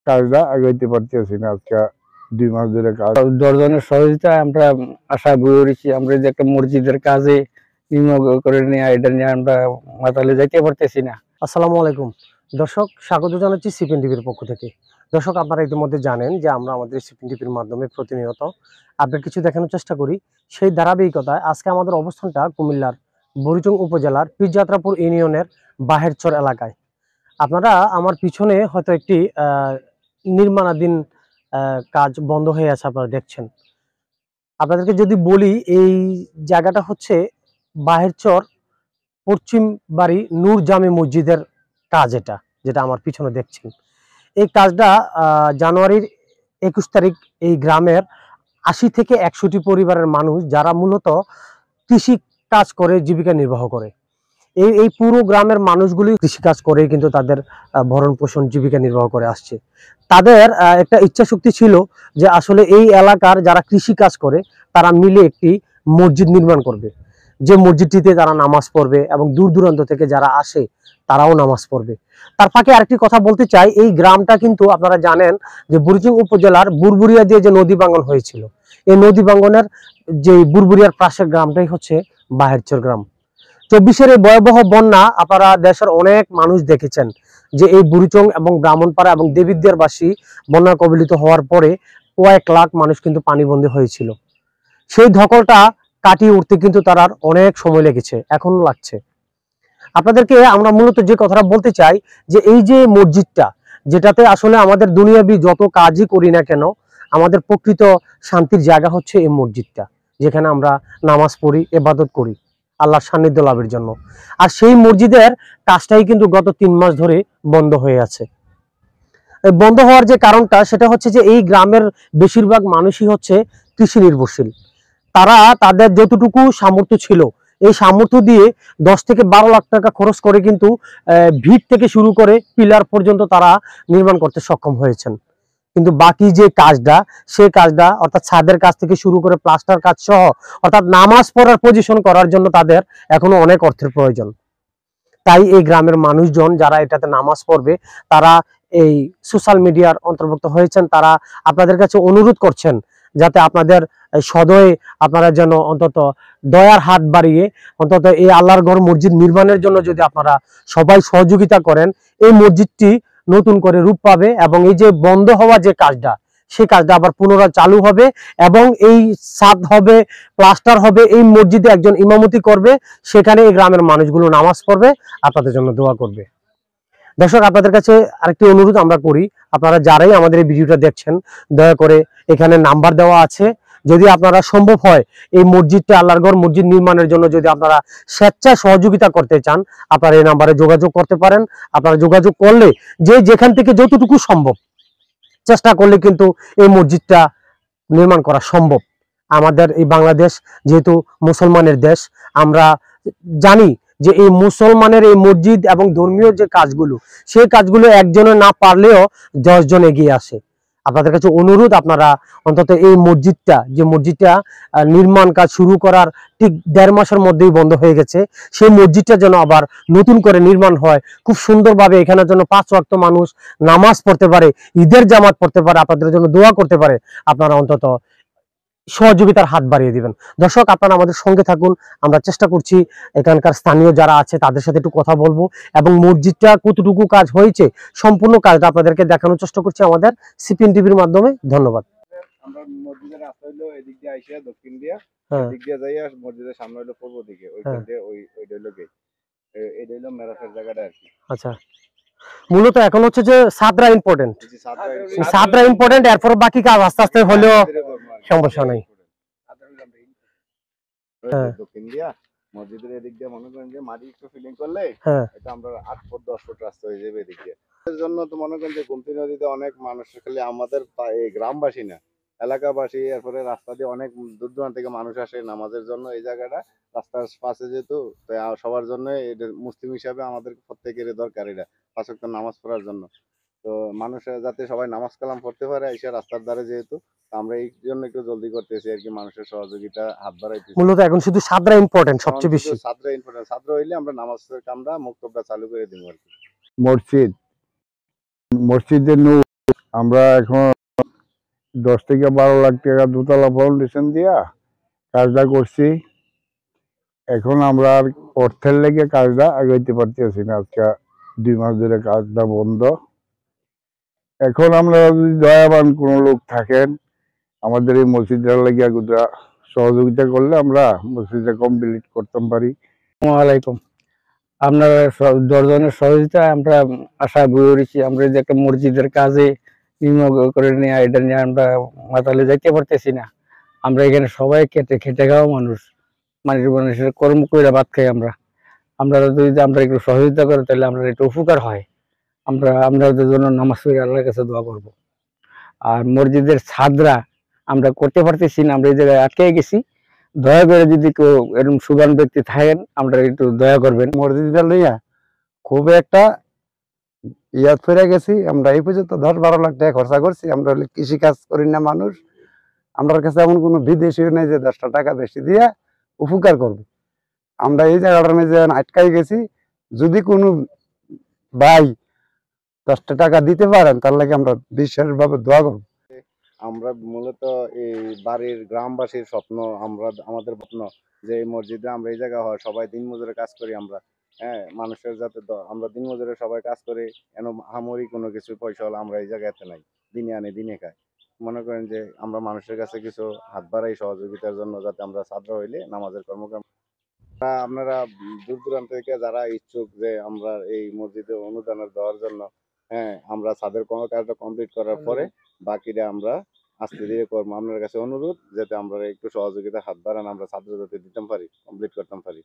কাজটা আগাইতে পারতেছি না। আজকে 2 মাস ধরে কাজ। দশজনের সহযোগিতায় আমরা আশায় বয়ে রয়েছি। আমরা যে একটা মসজিদের কাজে বিনিয়োগ করে নিয়ে এটা নিয়ে আমরা মাতালে যাইতে পারতেছি না। আসসালামু আলাইকুম দর্শক, স্বাগত জানাচ্ছি সিপিএন টিভির পক্ষ থেকে। দর্শক, আপনারা ইতিমধ্যে জানেন যে আমরা আমাদের সিপিএন টিভির মাধ্যমে প্রতিনিয়ত আপডেট কিছু দেখানোর চেষ্টা করি। সেই ধারাবাহিকতায় আজকে আমাদের অবস্থানটা কুমিল্লার বুড়িচং উপজেলার পীরযাত্রাপুর ইউনিয়নের বাহেরচর এলাকায়। আপনারা আমার পিছনে হয়তো একটি নির্মাণাধীন কাজ বন্ধ হয়ে আছে, আপনারা দেখছেন। আপনাদেরকে যদি বলি, এই জায়গাটা হচ্ছে বাহেরচর পশ্চিম বাড়ি নূর জামে মসজিদের কাজ, যেটা আমার পিছনে দেখছেন। এই কাজটা জানুয়ারির 21 তারিখ এই গ্রামের 80 থেকে 100টি পরিবারের মানুষ, যারা মূলত কৃষি কাজ করে জীবিকা নির্বাহ করে, এই পুরো গ্রামের মানুষগুলি কৃষি কাজ করে কিন্তু তাদের ভরণ পোষণ জীবিকা নির্বাহ করে আসছে। তাদের একটা ইচ্ছা শক্তি ছিল যে আসলে এই এলাকার যারা কৃষি কাজ করে তারা মিলে একটি মসজিদ নির্মাণ করবে, যে মসজিদটিতে তারা নামাজ পড়বে এবং দূর দূরান্ত থেকে যারা আসে তারাও নামাজ পড়বে। তার ফাঁকে আরেকটি কথা বলতে চাই, এই গ্রামটা কিন্তু আপনারা জানেন যে বুড়িচং উপজেলার বুরবুরিয়া দিয়ে যে নদী ভাঙ্গন হয়েছিল, এই নদী ভাঙ্গনের যে বুরবুরিয়ার পাশের গ্রামটাই হচ্ছে বাহেরচর গ্রাম। 24-এর এই ভয়াবহ বন্যা আপনারা দেশের অনেক মানুষ দেখেছেন যে এই বুড়িচং এবং ব্রাহ্মণপাড়া এবং দেবিদ্বারবাসী বন্যা কবলিত হওয়ার পরে কয়েক লাখ মানুষ কিন্তু পানিবন্দী হয়েছিল। সেই ধকলটা কাটিয়ে উঠতে কিন্তু তার অনেক সময় লেগেছে, এখনো লাগছে। আপনাদেরকে আমরা মূলত যে কথাটা বলতে চাই যে এই যে মসজিদটা, যেটাতে আসলে আমাদের দুনিয়াবি যত কাজই করি না কেন, আমাদের প্রকৃত শান্তির জায়গা হচ্ছে এই মসজিদটা, যেখানে আমরা নামাজ পড়ি, ইবাদত করি আল্লাহর সান্নিধ্য লাভের জন্য। আর সেই মসজিদের কাজটাই কিন্তু গত 3 মাস ধরে বন্ধ হয়ে আছে। বন্ধ হওয়ার যে কারণটা, সেটা হচ্ছে যে এই গ্রামের বেশিরভাগ মানুষই হচ্ছে কৃষি নির্ভরশীল। তারা তাদের যতটুকু সামর্থ্য ছিল, এই সামর্থ্য দিয়ে 10 থেকে 12 লাখ টাকা খরচ করে কিন্তু ভিত থেকে শুরু করে পিলার পর্যন্ত তারা নির্মাণ করতে সক্ষম হয়েছেন। কিন্তু বাকি যে কাজটা, সেই কাজটা অর্থাৎ ছাদের কাজ থেকে শুরু করে প্লাস্টার কাজ সহ অর্থাৎ নামাজ পড়ার পজিশন করার জন্য তাদের এখনো অনেক অর্থের প্রয়োজন। তাই এই গ্রামের মানুষজন যারা এটাতে নামাজ পড়বে, তারা এই সোশ্যাল মিডিয়ার অন্তর্ভুক্ত হয়েছেন, তারা আপনাদের কাছে অনুরোধ করছেন যাতে আপনাদের সদয়ে আপনারা যেন অন্তত দয়ার হাত বাড়িয়ে অন্তত এই আল্লাহর ঘর মসজিদ নির্মাণের জন্য যদি আপনারা সবাই সহযোগিতা করেন, এই মসজিদটি নতুন করে রূপ পাবে এবং এই যে বন্ধ হওয়া যে কাজটা, সেই কাজটা আবার পুনরায় চালু হবে এবং এই ছাদ হবে, প্লাস্টার হবে, এই মসজিদে একজন ইমামতি করবে, সেখানে এই গ্রামের মানুষগুলো নামাজ পড়বে, আপনাদের জন্য দোয়া করবে। দর্শক, আপনাদের কাছে আরেকটি অনুরোধ আমরা করি, আপনারা যারাই আমাদের এই ভিডিওটা দেখছেন, দয়া করে এখানে নাম্বার দেওয়া আছে, যদি আপনারা সম্ভব হয় এই মসজিদটা আল্লাহর ঘর মসজিদ নির্মাণের জন্য যদি আপনারা স্বেচ্ছায় সহযোগিতা করতে চান, আপনারা এই নাম্বারে যোগাযোগ করতে পারেন। আপনারা যোগাযোগ করলে যে যেখান থেকে যতটুকু সম্ভব চেষ্টা করলে কিন্তু এই মসজিদটা নির্মাণ করা সম্ভব। আমাদের এই বাংলাদেশ যেহেতু মুসলমানের দেশ, আমরা জানি যে এই মুসলমানের এই মসজিদ এবং ধর্মীয় যে কাজগুলো, সেই কাজগুলো একজনে না পারলেও 10 জন এগিয়ে আসে। আপনাদের কাছে অনুরোধ, আপনারা অন্তত এই মসজিদটা, যে মসজিদটা নির্মাণ কাজ শুরু করার ঠিক 1.5 মাসের মধ্যেই বন্ধ হয়ে গেছে, সেই মসজিদটা যেন আবার নতুন করে নির্মাণ হয়, খুব সুন্দরভাবে এখানে যেন 5 ওয়াক্ত মানুষ নামাজ পড়তে পারে, ঈদের জামাত পড়তে পারে, আপনাদের জন্য দোয়া করতে পারে। আপনারা অন্তত সহযোগিতার হাত বাড়িয়ে দিবেন। দর্শক, আপনারা আমাদের সঙ্গে থাকুন, আমরা চেষ্টা করছি এখানকার স্থানীয় যারা আছে তাদের সাথে একটু কথা বলবো এবং মসজিদটা কতটুকু কাজ হয়েছে সম্পূর্ণ কাজটা আপনাদেরকে দেখানোর চেষ্টা করছি আমাদের সিপিএন টিভির মাধ্যমে। ধন্যবাদ। আমরা মসজিদের রাস্তা হলো এদিক দিয়ে আইসা দক্ষিণ দিয়া, এদিক দিয়ে যাই, আর মসজিদের সামনে হলো পূর্ব দিকে, ওইখান দিয়ে ওইটা হলো গেট, এটা হলো মেরাফের জায়গাটা আর কি। আচ্ছা, মূলত এখন হচ্ছে যে সাদরা ইম্পর্টেন্ট, এরপর বাকি কাজ আস্তে আস্তে হলেও সমস্যা নাই। দক্ষিণ দিয়া মসজিদের এদিক দিয়ে মনে করেন যে মাটি একটু ফিলিং করলে এটা আমরা 8 ফুট 10 ফুট রাস্তা হয়ে যাবে এদিক দিয়ে। এর জন্য তো মনে করেন যে গোমতী নদীতে অনেক মানুষ, খালি আমাদের এই গ্রামবাসী না, এলাকাবাসী, এরপরে রাস্তা দিয়ে অনেক দূর দূরান্ত থেকে মানুষ আসে নামাজের জন্য। এই জায়গাটা রাস্তার পাশে যেহেতু, সবার জন্য মুসলিম হিসাবে আমাদের প্রত্যেকের দরকার এটা 5 ওয়াক্ত নামাজ পড়ার জন্য। তো মানুষের যাতে সবাই নামাজ কালাম পড়তে পারে এসে রাস্তার ধারে, যেহেতু আমরা এই জন্য একটু জলদি করতেছি আর কি, মানুষের সহযোগিতা হাত বাড়াইতেছি। মূলত এখন শুধু সাদরা ইম্পর্টেন্ট, সবচেয়ে বেশি সাদরা ইম্পর্টেন্ট। সাদরা হইলে আমরা নামাজের কামটা মুক্তব্য চালু করে দিব আর কি। মসজিদের নূর আমরা এখন 10 থেকে 12 লাখ টাকা দোতলা ফাউন্ডেশন দিয়া কাজটা করছি। এখন আমরা আর অর্থের লেগে কাজটা আগাইতে পারতেছি না। আজকে 2 মাস ধরে কাজটা বন্ধ। এখন আমরা যদি দয়াবান কোনো লোক থাকেন আমাদের এই মসজিদের লাগিয়া গুলা সহযোগিতা করলে আমরা মসজিদটা কমপ্লিট করতে পারি। আসসালামু আলাইকুম। আপনারা দশজনের সহযোগিতায় আমরা আশায় বয়ে রয়েছি। আমরা যে একটা মসজিদের কাজে নির্মগ্ন করে নিয়ে এটা নিয়ে আমরা মাতালে যাইতে পারতেছি না। আমরা এখানে সবাই খেটে খাওয়া মানুষ, মানুষের কর্ম করে ভাত খাই। আমরা যদি আমরা একটু সহযোগিতা করি তাহলে আমরা একটু উপকার হয়। আপনাদের জন্য নামাজ পড়ে আল্লাহর কাছে দোয়া করব। আর মসজিদের ছাদরা আমরা করতে পারতেছি না, আমরা এই জায়গায় আটকে গেছি। দয়া করে যদি কেউ এরকম সুগান ব্যক্তি থাকেন আমরা একটু দয়া করবেন। মসজিদটা লইয়া খুব একটা ইয়াদ ফিরে গেছি। আমরা এই পর্যন্ত 10-12 লাখ টাকা খরচা করছি। আমরা হলে কৃষি কাজ করি না মানুষ, আমার কাছে এমন কোনো বিদেশিও নেই যে 10টা টাকা বেশি দিয়ে উপকার করবে। আমরা এই জায়গাটার মধ্যে আটকাই গেছি। যদি কোনো ভাই 10টা টাকা দিতে পারেন তার লাগে আমরা বিশেষভাবে দোয়া করবো। আমরা মূলত এই বাড়ির গ্রামবাসীর স্বপ্ন, আমাদের স্বপ্ন যে এই মসজিদে আমরা এই জায়গা হয় সবাই দিন মজুরে কাজ করি আমরা। হ্যাঁ, মানুষের যাতে আমরা দিন মজুরে সবাই কাজ করি, এন হামরি কোনো কিছু পয়সা হলে আমরা এই জায়গাতে নাই, দিনে আনি দিনে খাই। মনে করেন যে আমরা মানুষের কাছে কিছু হাত বাড়াই সহযোগিতার জন্য, যাতে আমরা ছাত্র হইলে নামাজের কর্মক্রম। আপনারা দূর দূরান্ত থেকে যারা ইচ্ছুক যে আমরা এই মসজিদে অনুদানের দেওয়ার জন্য, হ্যাঁ, আমরা ছাদের কোনো কাজটা কমপ্লিট করার পরে বাকিটা আমরা আস্তে ধীরে করবো। আপনার কাছে অনুরোধ যাতে আমরা একটু সহযোগিতা হাত বাড়ান, আমরা ছাত্র যাতে দিতে পারি, কমপ্লিট করতে পারি।